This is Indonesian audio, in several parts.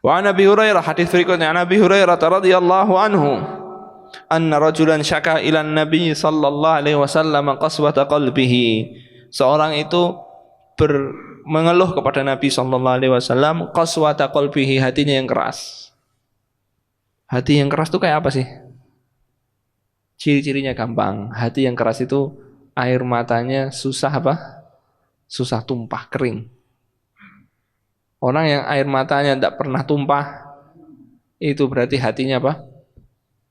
Wa an Abi Hurairah, hadis berikutnya, an Abi Hurairah radhiyallahu anhu, anna rajulan syaka ila Nabi sallallahu alaihi wasallam qaswata qalbihi. Seorang itu mengeluh kepada Nabi sallallahu alaihi wasallam qaswata qalbihi, hatinya yang keras. Hati yang keras itu kayak apa sih? Ciri-cirinya gampang. Hati yang keras itu air matanya susah apa? Susah tumpah, kering. Orang yang air matanya tidak pernah tumpah, itu berarti hatinya apa?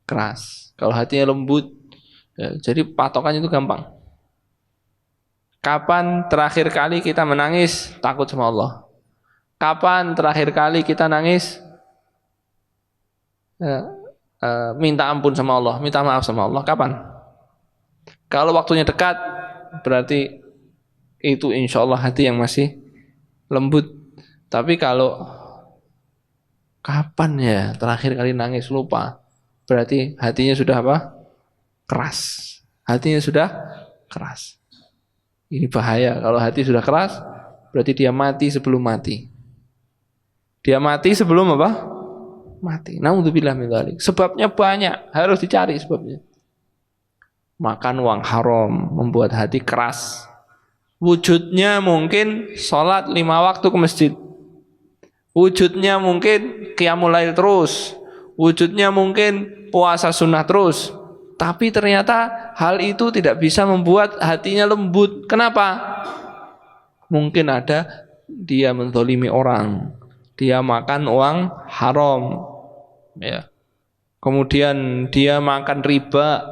Keras. Kalau hatinya lembut, ya, jadi patokannya itu gampang. Kapan terakhir kali kita menangis takut sama Allah? Kapan terakhir kali kita nangis minta ampun sama Allah, minta maaf sama Allah? Kapan? Kalau waktunya dekat, berarti itu insya Allah hati yang masih lembut. Tapi kalau kapan ya terakhir kali nangis, lupa, berarti hatinya sudah apa? Keras. Hatinya sudah keras. Ini bahaya. Kalau hati sudah keras, berarti dia mati sebelum mati. Dia mati sebelum apa? Mati. Naudzubillah min dzalik. Sebabnya banyak, harus dicari sebabnya. Makan uang haram membuat hati keras. Wujudnya mungkin sholat 5 waktu ke masjid. Wujudnya mungkin qiyamul lail terus. Wujudnya mungkin puasa sunnah terus. Tapi ternyata hal itu tidak bisa membuat hatinya lembut. Kenapa? Mungkin ada dia menzalimi orang. Dia makan uang haram. Ya. Kemudian dia makan riba.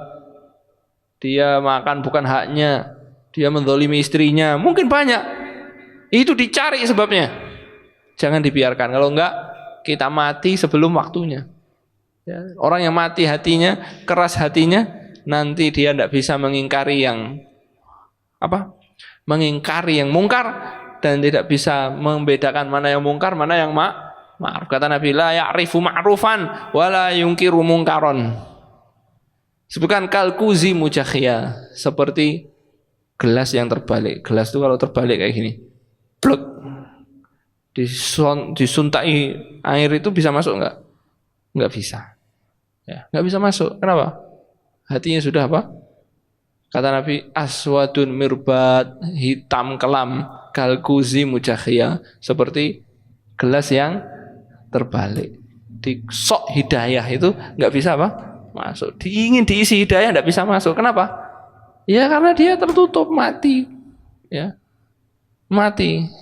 Dia makan bukan haknya. Dia menzalimi istrinya. Mungkin banyak. Itu dicari sebabnya. Jangan dibiarkan. Kalau enggak, kita mati sebelum waktunya. Ya, orang yang mati hatinya, keras hatinya, nanti dia tidak bisa mengingkari yang apa? Mengingkari yang mungkar, dan tidak bisa membedakan mana yang mungkar, mana yang ma'ruf. Kata Nabi, la ya'rifu ma'rufan wa la yungkiru mungkaron. Sebutkan kalkuzi mujakhia, seperti gelas yang terbalik. Gelas itu kalau terbalik kayak gini, plek, disuntai air itu bisa masuk enggak? Enggak bisa. Ya, enggak bisa masuk. Kenapa? Hatinya sudah apa? Kata Nabi, aswadun mirbat, hitam kelam, kalkuzi mujakhia, seperti gelas yang terbalik. Di sok hidayah itu enggak bisa apa? Masuk. Ingin diisi hidayah enggak bisa masuk. Kenapa? Ya karena dia tertutup, mati. Ya. Mati.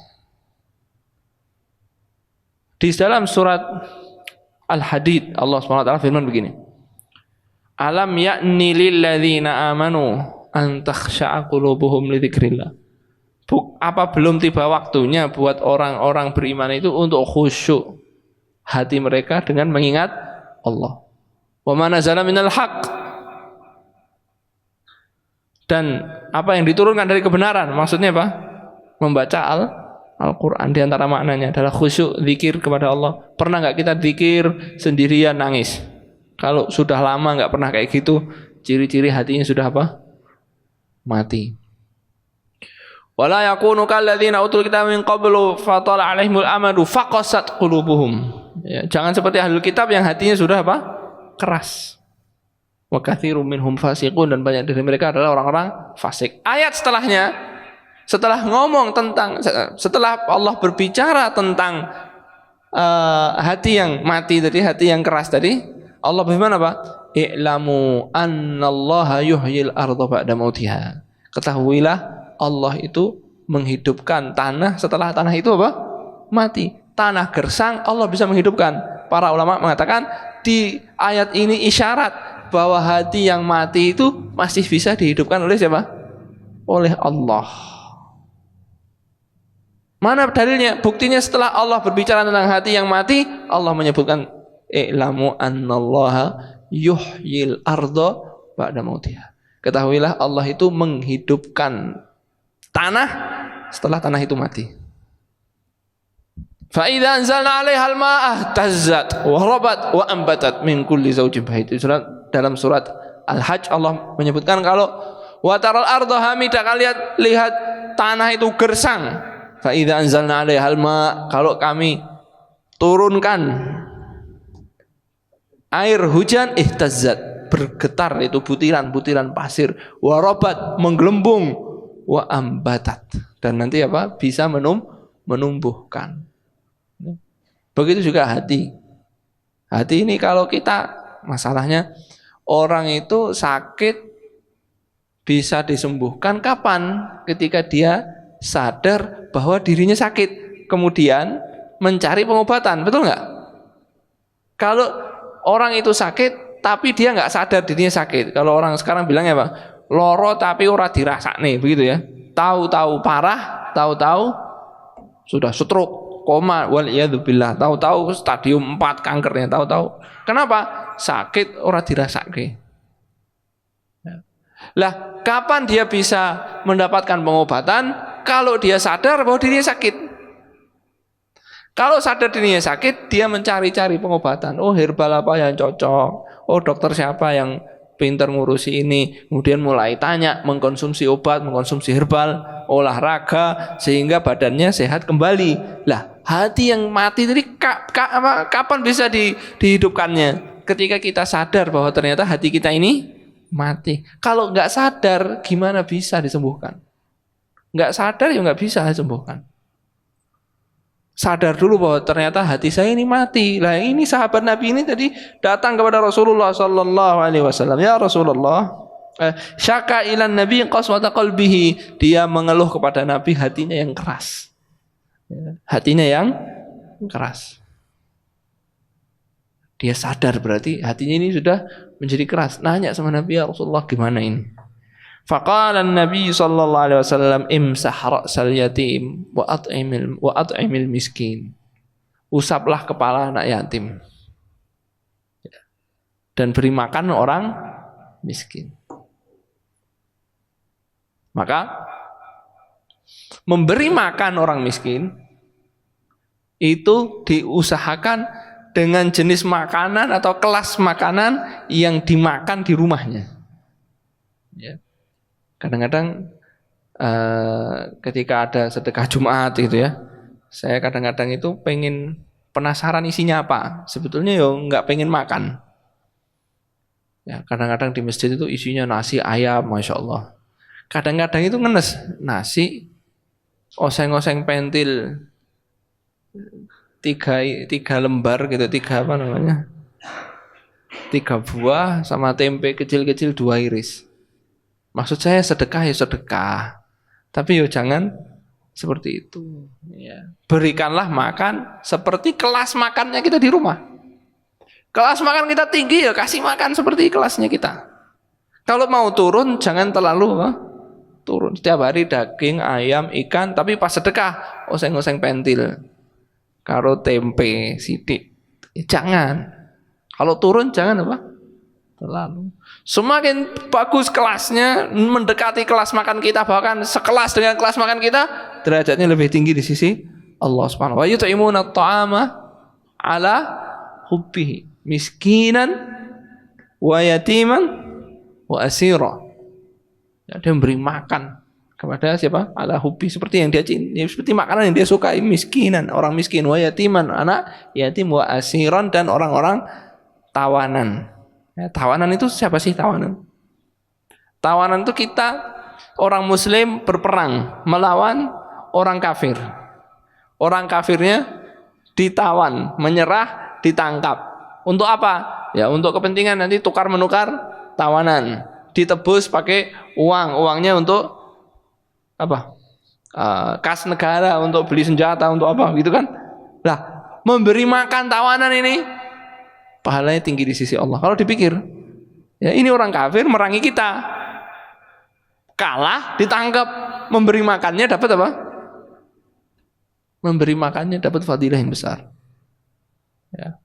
Di dalam surat Al-Hadid Allah SWT firman begini, alam ya'ni lilladzina amanu an takhsha'a qulubuhum li dzikrillah. Apa belum tiba waktunya buat orang-orang beriman itu untuk khusyuk hati mereka dengan mengingat Allah. Wa ma nazala minal haqq, dan apa yang diturunkan dari kebenaran. Maksudnya apa? Membaca Al-Quran. Di antara maknanya adalah khusyuk, zikir kepada Allah. Pernah nggak kita zikir sendirian nangis? Kalau sudah lama nggak pernah kayak gitu, ciri-ciri hatinya sudah apa? Mati. Wala yakunu kalladzina utul kitaba min qablu fatala alaihimul amadu faqasat qulubuhum. Ya, jangan seperti ahlul kitab yang hatinya sudah apa? Keras. Wa katsirun minhum fasiqun, dan banyak dari mereka adalah orang-orang fasik. Ayat setelahnya, setelah ngomong tentang, setelah Allah berbicara tentang hati yang mati tadi, hati yang keras tadi, Allah berfirman apa? I'lamu annallaha yuhyil arda ba'da mautiha. Ketahuilah Allah itu menghidupkan tanah setelah tanah itu apa? Mati. Tanah gersang Allah bisa menghidupkan. Para ulama mengatakan di ayat ini isyarat bahwa hati yang mati itu masih bisa dihidupkan oleh siapa? Oleh Allah. Mana dalilnya? Buktinya setelah Allah berbicara tentang hati yang mati, Allah menyebutkan i'lamu annallaha yuhyil arda ba'da mautiha. Ketahuilah Allah itu menghidupkan tanah setelah tanah itu mati. Fa idza anzalna 'alaiha al-ma'ah tazzat wa rabat wa ambatat min kulli zawjin bahij. Dalam surat Al-Hajj Allah menyebutkan kalau wa taral arda hamida, kalian lihat tanah itu gersang. Fa idza anzalna 'alaiha al-ma', kalau kami turunkan air hujan, ihtazzat, bergetar itu butiran-butiran pasir, warabat, menggelembung, wa ambatat, dan nanti apa? Bisa menumbuhkan. Begitu juga hati. Hati ini kalau kita, masalahnya orang itu sakit bisa disembuhkan kapan? Ketika dia sadar bahwa dirinya sakit, kemudian mencari pengobatan, betul nggak? Kalau orang itu sakit tapi dia nggak sadar dirinya sakit, kalau orang sekarang bilangnya apa? Loro tapi ora dirasakne, begitu ya. Tahu-tahu parah, tahu-tahu sudah stroke, koma, waliyadzubillah, tahu-tahu stadium 4 kankernya, tahu-tahu. Kenapa? Sakit ora dirasake. Lah, kapan dia bisa mendapatkan pengobatan? Kalau dia sadar bahwa dirinya sakit. Kalau sadar dirinya sakit, dia mencari-cari pengobatan. Oh, herbal apa yang cocok? Oh, dokter siapa yang pintar ngurusi ini? Kemudian mulai tanya, mengkonsumsi obat, mengkonsumsi herbal, olahraga, sehingga badannya sehat kembali. Lah, hati yang mati tadi kapan bisa dihidupkannya? Ketika kita sadar bahwa ternyata hati kita ini mati. Kalau nggak sadar, gimana bisa disembuhkan? Nggak sadar ya nggak bisa disembuhkan. Sadar dulu bahwa ternyata hati saya ini mati. Lah ini sahabat Nabi ini tadi datang kepada Rasulullah sallallahu alaihi wasallam. Ya Rasulullah, syaka ilan Nabi qaswata qalbihi. Dia mengeluh kepada Nabi hatinya yang keras. Hatinya yang keras. Dia sadar berarti hatinya ini sudah menjadi keras. Nanya sama Nabi, ya Rasulullah, gimana ini? Faqala Nabi sallallahu alaihi wasallam, imsah ra'sal yatim wa at'imil miskin. Usaplah kepala anak yatim dan beri makan orang miskin. Maka memberi makan orang miskin itu diusahakan dengan jenis makanan atau kelas makanan yang dimakan di rumahnya. Ya. Kadang-kadang ketika ada sedekah Jumat gitu ya, saya kadang-kadang itu pengen penasaran isinya apa. Sebetulnya yo nggak pengen makan. Ya, kadang-kadang di masjid itu isinya nasi ayam, masya Allah. Kadang-kadang itu ngenes nasi, oseng-oseng pentil, tiga lembar gitu, tiga buah sama tempe kecil-kecil 2 iris. Maksud saya sedekah ya sedekah, tapi yo jangan seperti itu. Ya. Berikanlah makan seperti kelas makannya kita di rumah. Kelas makan kita tinggi ya kasih makan seperti kelasnya kita. Kalau mau turun jangan terlalu turun. Setiap hari daging, ayam, ikan, tapi pas sedekah oseng-oseng pentil, karo tempe sidik. Jangan. Kalau turun jangan apa? Terlalu. Semakin bagus kelasnya, mendekati kelas makan kita, bahkan sekelas dengan kelas makan kita, derajatnya lebih tinggi di sisi Allah Subhanahu wa ta'ala. Yut'imuna at-ta'ama ala hubbihi miskinan wa yatiman wa asira. Dia memberi makan kepada siapa? Ala hubbi, seperti yang dia cintai, seperti makanan yang dia sukai, miskinan, orang miskin, wa yatiman, anak yatim, wa asiran, dan orang-orang tawanan. Ya, tawanan itu siapa sih tawanan? Tawanan itu kita orang muslim berperang melawan orang kafir. Orang kafirnya ditawan, menyerah, ditangkap. Untuk apa? Ya untuk kepentingan nanti tukar menukar tawanan. Ditebus pakai uang. Uangnya untuk apa? Kas negara, untuk beli senjata, untuk apa gitu kan? Lah, memberi makan tawanan ini pahalanya tinggi di sisi Allah. Kalau dipikir, ya ini orang kafir merangi kita, kalah, ditangkap, memberi makannya dapat apa? Memberi makannya dapat fadilah yang besar. Ya.